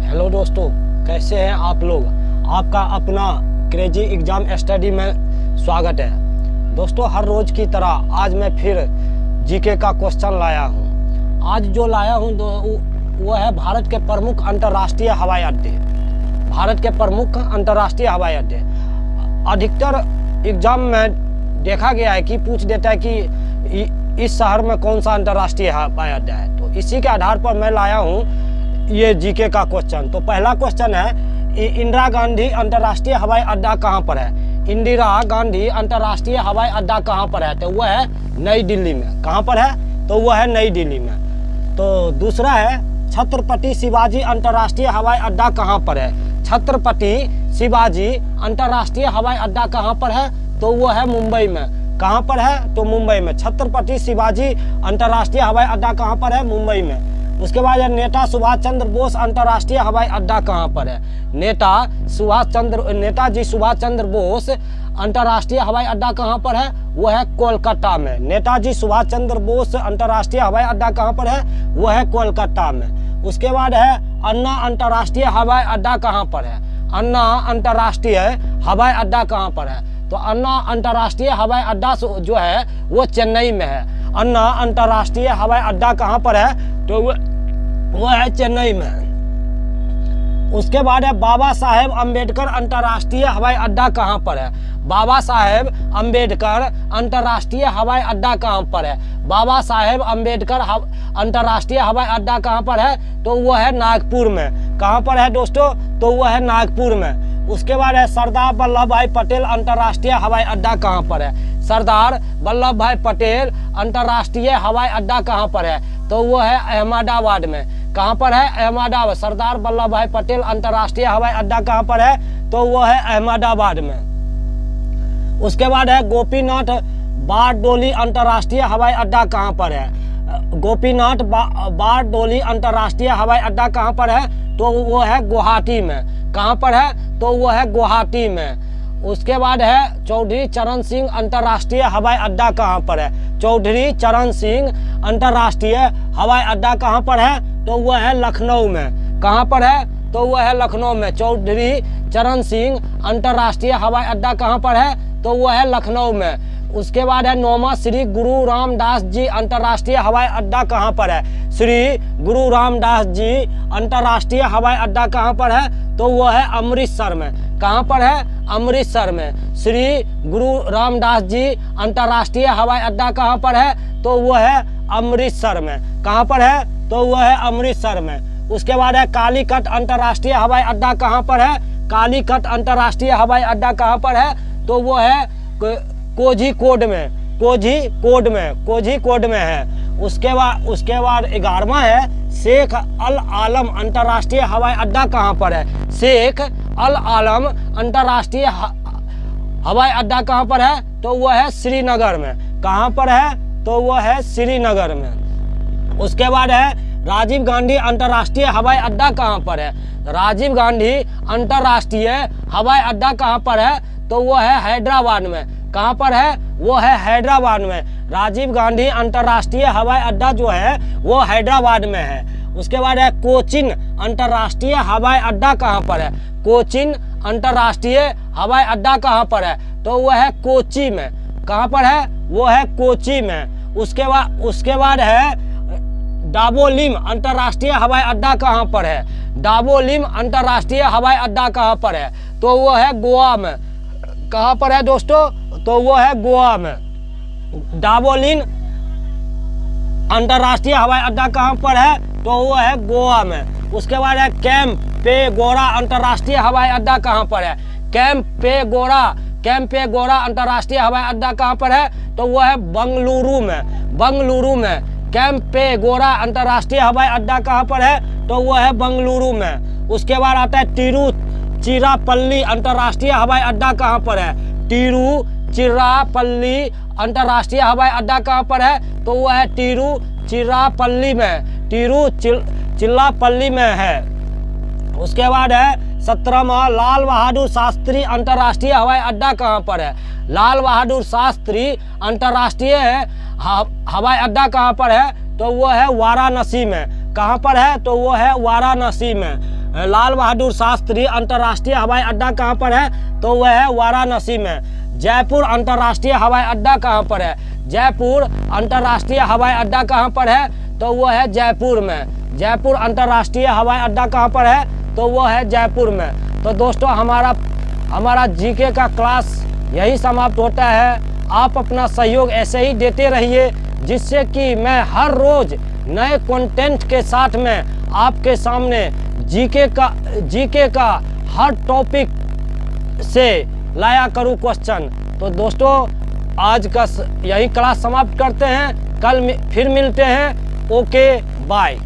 Hello दोस्तों, कैसे हैं आप लोग। आपका अपना क्रेजी एग्जाम स्टडी में स्वागत है। दोस्तों, हर रोज की तरह आज मैं फिर जीके का क्वेश्चन लाया हूं। आज जो लाया हूं वो है भारत के प्रमुख अंतर्राष्ट्रीय हवाई अड्डे। भारत के प्रमुख अंतर्राष्ट्रीय हवाई अड्डे अधिकतर एग्जाम में देखा गया है कि पूछ देता है कि इस शहर में कौन सा अंतर्राष्ट्रीय हवाई अड्डा है। तो इसी के आधार पर मैं लाया हूँ ये जीके का क्वेश्चन। तो पहला क्वेश्चन है, इंदिरा गांधी अंतर्राष्ट्रीय हवाई अड्डा कहाँ पर है। इंदिरा गांधी अंतर्राष्ट्रीय हवाई अड्डा कहाँ पर है, तो वह है नई दिल्ली में। कहाँ पर है, तो वह है नई दिल्ली में। तो दूसरा है, छत्रपति शिवाजी अंतर्राष्ट्रीय हवाई अड्डा कहाँ पर है। छत्रपति शिवाजी अंतर्राष्ट्रीय हवाई अड्डा कहाँ पर है, तो वह है मुंबई में। कहाँ पर है, तो मुंबई में। छत्रपति शिवाजी अंतर्राष्ट्रीय हवाई अड्डा कहाँ पर है, मुंबई में। उसके बाद नेता सुभाष चंद्र बोस अंतर्राष्ट्रीय हवाई अड्डा कहाँ पर है। नेताजी सुभाष चंद्र बोस अंतर्राष्ट्रीय हवाई अड्डा कहाँ पर है, वह है कोलकाता में। नेताजी सुभाष चंद्र बोस अंतर्राष्ट्रीय हवाई अड्डा कहाँ पर है, वह है कोलकाता में। उसके बाद है, अन्ना अंतर्राष्ट्रीय हवाई अड्डा कहाँ पर है। अन्ना अंतर्राष्ट्रीय हवाई अड्डा कहाँ पर है, तो अन्ना अंतर्राष्ट्रीय हवाई अड्डा जो है वो चेन्नई में है। अन्ना अंतर्राष्ट्रीय हवाई अड्डा कहाँ पर है, तो वो है चेन्नई में। उसके बाद है, बाबा साहेब अंबेडकर अंतर्राष्ट्रीय हवाई अड्डा कहाँ पर है। बाबा साहेब अंबेडकर अंतर्राष्ट्रीय हवाई अड्डा कहाँ पर है। बाबा साहेब अंबेडकर अंतर्राष्ट्रीय हवाई अड्डा कहाँ पर है, तो वह है नागपुर में। कहाँ पर है दोस्तों, तो वह है नागपुर में। उसके बाद है, सरदार वल्लभ भाई पटेल अंतर्राष्ट्रीय हवाई अड्डा कहाँ पर है। सरदार वल्लभ भाई पटेल अंतर्राष्ट्रीय हवाई अड्डा कहाँ पर है, तो वो है अहमदाबाद में। कहाँ पर है, अहमदाबाद। सरदार वल्लभ भाई पटेल अंतर्राष्ट्रीय हवाई अड्डा कहाँ पर है, तो वो है अहमदाबाद में। उसके बाद है, गोपीनाथ बारडोली अंतर्राष्ट्रीय हवाई अड्डा कहाँ पर है। गोपीनाथ बारडोली अंतर्राष्ट्रीय हवाई अड्डा कहाँ पर है, तो वो है गुवाहाटी में। कहाँ पर है, तो वो है गुवाहाटी में। उसके बाद है, चौधरी चरण सिंह अंतर्राष्ट्रीय हवाई अड्डा कहाँ पर है। चौधरी चरण सिंह अंतर्राष्ट्रीय हवाई अड्डा कहाँ पर है, तो वह है लखनऊ में। कहाँ पर है, तो वह है लखनऊ में। चौधरी चरण सिंह अंतर्राष्ट्रीय हवाई अड्डा कहाँ पर है, तो वह है लखनऊ में। उसके बाद है, नौमा श्री गुरु रामदास जी अंतर्राष्ट्रीय हवाई अड्डा कहाँ पर है। श्री गुरु रामदास जी अंतर्राष्ट्रीय हवाई अड्डा कहाँ पर है, तो वह है अमृतसर में। कहाँ पर है, अमृतसर में। श्री गुरु रामदास जी अंतर्राष्ट्रीय हवाई अड्डा कहाँ पर है, तो वह है अमृतसर में। कहाँ पर है, तो वह है अमृतसर में। उसके बाद है, कालीकट अंतर्राष्ट्रीय हवाई अड्डा कहाँ पर है। कालीकट अंतर्राष्ट्रीय हवाई अड्डा कहाँ पर है, तो वो है कोझीकोड में। कोझीकोड में है। उसके बाद 11वां है, शेख अल आलम अंतर्राष्ट्रीय हवाई अड्डा कहाँ पर है। शेख अल आलम अंतर्राष्ट्रीय हवाई अड्डा कहाँ पर है, तो वह है श्रीनगर में। कहाँ पर है, तो वह है श्रीनगर में। उसके बाद है, राजीव गांधी अंतर्राष्ट्रीय हवाई अड्डा कहाँ पर है। राजीव गांधी अंतर्राष्ट्रीय हवाई अड्डा कहाँ पर है, तो वह है हैदराबाद में। कहाँ पर है, वो है हैदराबाद में। राजीव गांधी अंतर्राष्ट्रीय हवाई अड्डा जो है वो हैदराबाद में है। उसके बाद है, कोचीन अंतर्राष्ट्रीय हवाई अड्डा कहाँ पर है। कोचीन अंतर्राष्ट्रीय हवाई अड्डा कहाँ पर है, तो वह है कोची में। कहाँ पर है, वो है कोची में। उसके बाद है, डाबोलिम अंतर्राष्ट्रीय हवाई अड्डा कहाँ पर है। डाबोलिम अंतर्राष्ट्रीय हवाई अड्डा कहाँ पर है, तो वो है गोवा में। कहाँ पर है दोस्तों, तो वो है गोवा में। डाबोलिम अंतर्राष्ट्रीय हवाई अड्डा कहाँ पर है, तो वो है गोवा में। उसके बाद है, कैंपेगौड़ा अंतर्राष्ट्रीय हवाई अड्डा कहाँ पर है। कैंपेगौड़ा अंतर्राष्ट्रीय हवाई अड्डा कहाँ पर है, तो वो है बंगलुरु में। कैंपेगौड़ा अंतर्राष्ट्रीय हवाई अड्डा कहाँ पर है, तो वो है बंगलुरु में। उसके बाद आता है, तिरुचिरापल्ली अंतर्राष्ट्रीय हवाई अड्डा कहाँ पर है। तिरुचिरापल्ली अंतर्राष्ट्रीय हवाई अड्डा कहाँ पर है, तो वो है तिरुचिरापल्ली में है। उसके बाद है, 17वां, लाल बहादुर शास्त्री अंतर्राष्ट्रीय हवाई अड्डा कहाँ पर है। लाल बहादुर शास्त्री अंतर्राष्ट्रीय हवाई अड्डा कहाँ पर है, तो वो है वाराणसी में। कहाँ पर है, तो वो है वाराणसी में। लाल बहादुर शास्त्री अंतर्राष्ट्रीय हवाई अड्डा कहाँ पर है? तो वह है वाराणसी में। जयपुर अंतर्राष्ट्रीय हवाई अड्डा कहाँ पर है? जयपुर अंतर्राष्ट्रीय हवाई अड्डा कहाँ पर है? तो वो है जयपुर में। जयपुर अंतर्राष्ट्रीय हवाई अड्डा कहाँ पर है? तो वो है जयपुर में। तो दोस्तों हमारा जीके का क्लास यही समाप्त होता है। आप अपना सहयोग ऐसे ही देते रहिए, जिससे कि मैं हर रोज नए कंटेंट के साथ में आपके सामने जीके का हर टॉपिक से लाया करूं क्वेश्चन। तो दोस्तों आज का यही क्लास समाप्त करते हैं, कल फिर मिलते हैं। Okay bye.